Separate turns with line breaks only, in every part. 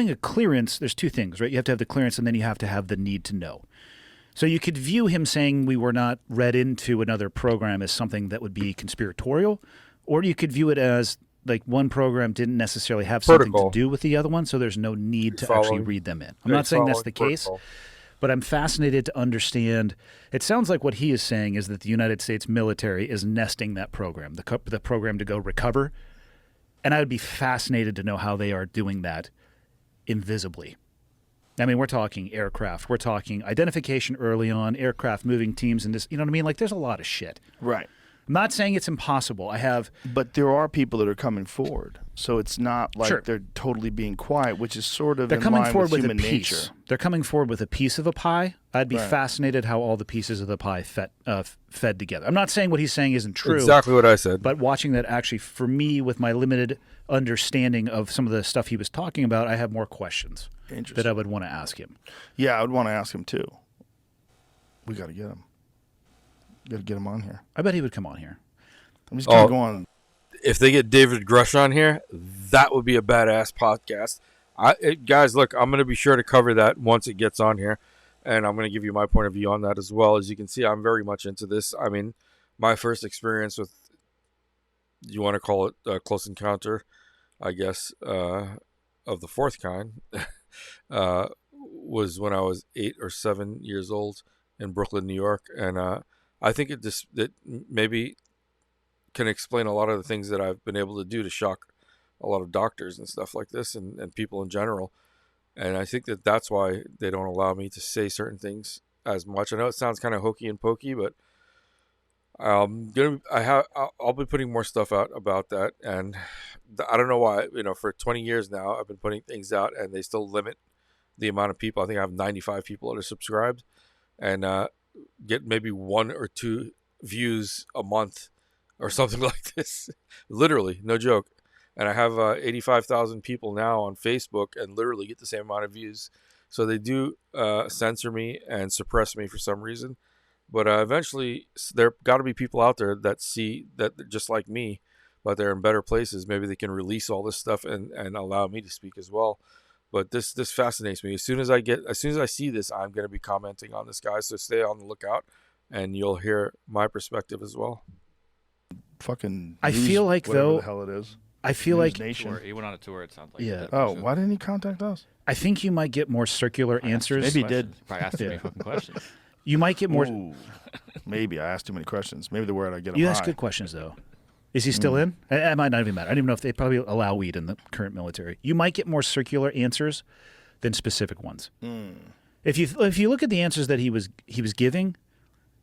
having a clearance, there's two things, right? You have to have the clearance and then you have to have the need to know. So you could view him saying we were not read into another program as something that would be conspiratorial, or you could view it as like one program didn't necessarily have something to do with the other one, so there's no need to actually read them in. I'm not saying that's the case, but I'm fascinated to understand. It sounds like what he is saying is that the United States military is nesting that program, the program to go recover, and I would be fascinated to know how they are doing that invisibly. I mean, we're talking aircraft. We're talking identification early on, aircraft moving teams, and this. You know what I mean? Like, there's a lot of shit.
Right.
I'm not saying it's impossible.
But there are people that are coming forward, so it's not like they're totally being quiet, which is sort of
they're
in
coming
line
forward
with
with
human
a piece.
nature.
They're coming forward with a piece of a pie. I'd be fascinated how all the pieces of the pie fed together. I'm not saying what he's saying isn't true.
Exactly what I said.
But watching that, actually, for me, with my limited understanding of some of the stuff he was talking about, I have more questions that I would want to ask him.
Yeah, I would want to ask him too. We got to get him. Got to get him on here.
I bet he would come on here.
I'm just going to go on.
If they get David Grush on here, that would be a badass podcast. Guys, look, I'm going to be sure to cover that once it gets on here, and I'm going to give you my point of view on that as well. As you can see, I'm very much into this. I mean, my first experience with, you want to call it a close encounter, I guess, of the fourth kind, was when I was 8 or 7 years old in Brooklyn, New York, and I think it maybe can explain a lot of the things that I've been able to do to shock a lot of doctors and stuff like this and people in general. And I think that's why they don't allow me to say certain things as much. I know it sounds kind of hokey and pokey, but I'll be putting more stuff out about that. And I don't know why, for 20 years now, I've been putting things out and they still limit the amount of people. I think I have 95 people that are subscribed and get maybe 1 or 2 views a month or something like this. Literally, no joke. And I have 85,000 people now on Facebook and literally get the same amount of views. So they do censor me and suppress me for some reason. But eventually, there got to be people out there that see that they're just like me, but they're in better places. Maybe they can release all this stuff and allow me to speak as well. But this fascinates me. As soon as I see this, I'm going to be commenting on this, guy. So stay on the lookout, and you'll hear my perspective as well.
Fucking.
I feel like
though. The hell it is.
I feel like
Tour. He went on a tour. It sounds like.
Yeah.
Oh, why didn't he contact us?
I think you might get more circular answers.
Maybe he did.
Probably asked too many fucking questions.
You might get more.
Ooh, maybe I asked too many questions. Maybe the word I get him
You
high.
ask good questions though. Is he still in? It might not even matter. I don't even know if they probably allow weed in the current military. You might get more circular answers than specific ones. If you look at the answers that he was giving.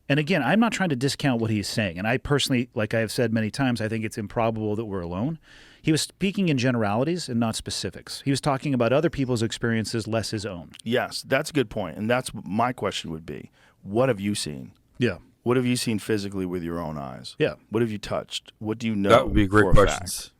And again, I'm not trying to discount what he's saying. And I personally, like I have said many times, I think it's improbable that we're alone. He was speaking in generalities and not specifics. He was talking about other people's experiences, less his own.
Yes, that's a good point. And that's what my question would be. What have you seen?
Yeah.
What have you seen physically with your own eyes?
Yeah.
What have you touched? What do you know?
That would be great questions.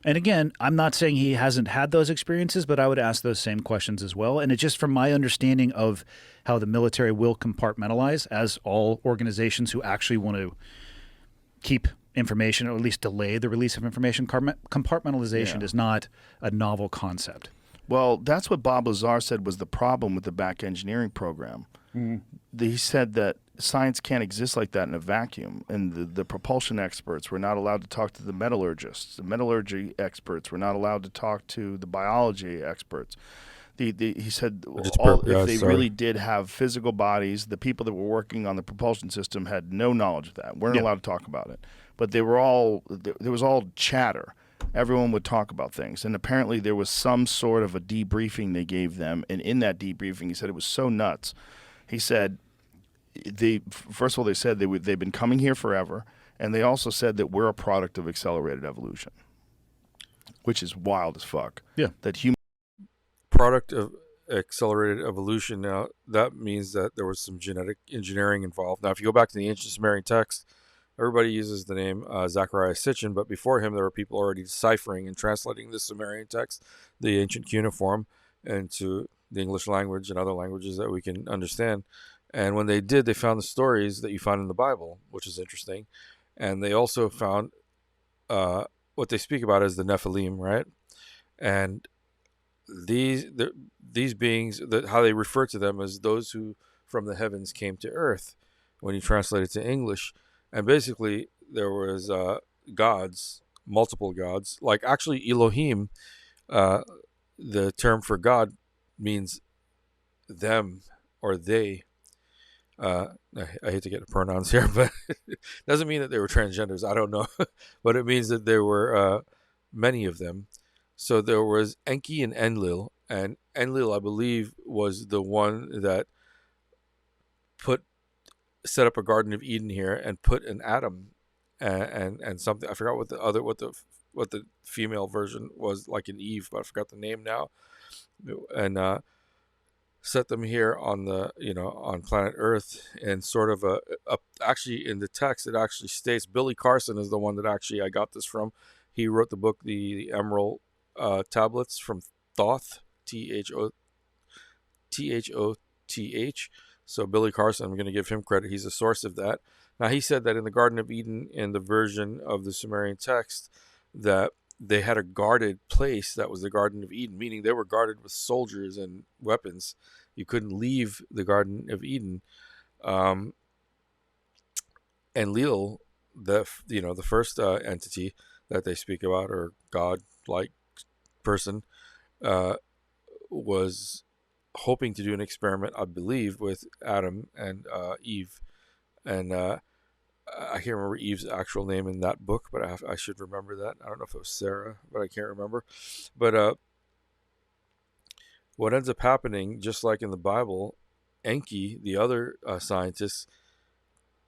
And again, I'm not saying he hasn't had those experiences, but I would ask those same questions as well. And it's just from my understanding of how the military will compartmentalize, as all organizations who actually want to keep information or at least delay the release of information. Compartmentalization is not a novel concept.
Well, that's what Bob Lazar said was the problem with the back engineering program. He said that science can't exist like that in a vacuum, and the propulsion experts were not allowed to talk to the metallurgists. The metallurgy experts were not allowed to talk to the biology experts. He said if they really did have physical bodies, the people that were working on the propulsion system had no knowledge of that, weren't allowed to talk about it. But there was all chatter. Everyone would talk about things. And apparently there was some sort of a debriefing they gave them, and in that debriefing he said it was so nuts. He said, first of all, they said they've been coming here forever, and they also said that we're a product of accelerated evolution, which is wild as fuck.
Yeah.
That
Product of accelerated evolution. Now, that means that there was some genetic engineering involved. Now, if you go back to the ancient Sumerian text, everybody uses the name Zachariah Sitchin, but before him, there were people already deciphering and translating the Sumerian text, the ancient cuneiform, into the English language and other languages that we can understand. And when they did, they found the stories that you find in the Bible, which is interesting. And they also found what they speak about as the Nephilim, right? And these beings, how they refer to them as those who from the heavens came to earth, when you translate it to English. And basically there was gods, multiple gods, like actually Elohim, the term for God means them or they. I hate to get the pronouns here, but it doesn't mean that they were transgenders. I don't know, but it means that there were many of them. So there was Enki and Enlil, and Enlil, I believe, was the one that set up a Garden of Eden here and put an Adam and something. I forgot what the female version was, like an Eve, but I forgot the name now. And set them here on on planet Earth, and sort of actually in the text it actually states, Billy Carson is the one that actually I got this from. He wrote the book, the Emerald Tablets from Thoth, Thoth. So Billy Carson, I'm going to give him credit. He's a source of that. Now, he said that in the Garden of Eden, in the version of the Sumerian text, that they had a guarded place that was the Garden of Eden, meaning they were guarded with soldiers and weapons. You couldn't leave the Garden of Eden. And Lil, the first entity that they speak about, or God-like person, was hoping to do an experiment, I believe, with Adam and Eve. And I can't remember Eve's actual name in that book, but I should remember that. I don't know if it was Sarah, but I can't remember. But what ends up happening, just like in the Bible, Enki, the other scientist,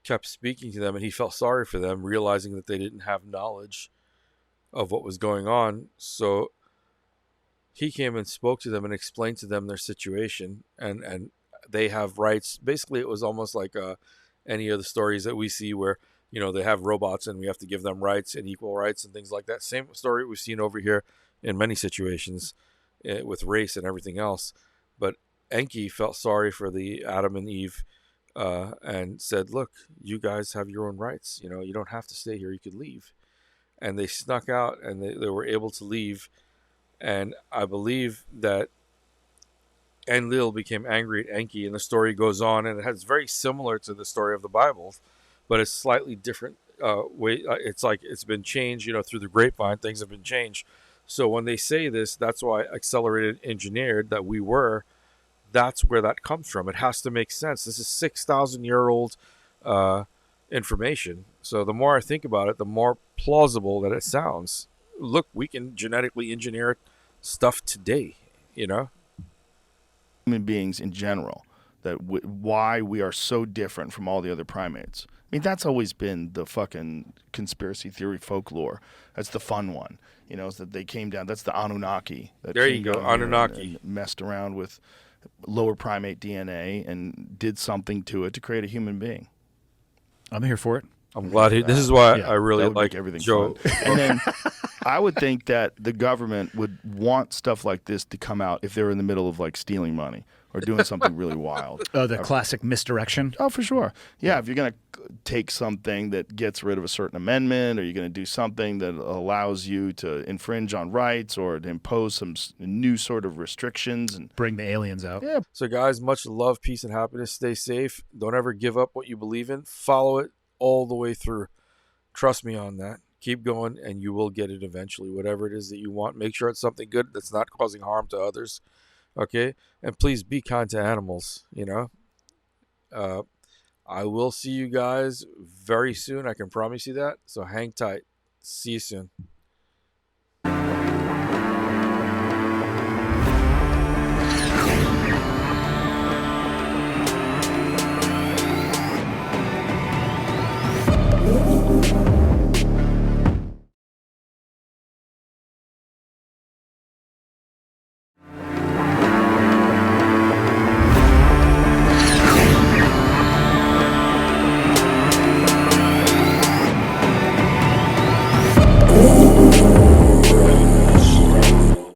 kept speaking to them, and he felt sorry for them, realizing that they didn't have knowledge of what was going on. So he came and spoke to them and explained to them their situation, and they have rights. Basically, it was almost like any of the stories that we see where, they have robots and we have to give them rights and equal rights and things like that. Same story we've seen over here in many situations with race and everything else. But Enki felt sorry for the Adam and Eve and said, look, you guys have your own rights. You don't have to stay here. You could leave. And they snuck out, and they were able to leave. And I believe that Enlil became angry at Enki, and the story goes on, and it's very similar to the story of the Bible, but it's slightly different way. It's like it's been changed, through the grapevine. Things have been changed. So when they say this, that's why accelerated engineered that we were. That's where that comes from. It has to make sense. This is 6,000-year-old information. So the more I think about it, the more plausible that it sounds. Look, we can genetically engineer stuff today, Human
beings in general, why we are so different from all the other primates. I mean, that's always been the fucking conspiracy theory folklore. That's the fun one, is that they came down. That's the Anunnaki.
There you go, Anunnaki.
And messed around with lower primate DNA and did something to it to create a human being.
I'm here for it.
I'm glad this is why I really like
everything
Joe.
Fun. And then I would think that the government would want stuff like this to come out if they were in the middle of like stealing money or doing something really wild.
Oh, the classic misdirection.
Oh, for sure. Yeah, if you're going to take something that gets rid of a certain amendment, or you're going to do something that allows you to infringe on rights or to impose some new sort of restrictions and
bring the aliens out.
Yeah.
So guys, much love, peace, and happiness. Stay safe. Don't ever give up what you believe in. Follow it all the way through. Trust me on that. Keep going, and you will get it eventually. Whatever it is that you want, make sure it's something good that's not causing harm to others. Okay? And please be kind to animals, I will see you guys very soon. I can promise you that. So hang tight. See you soon.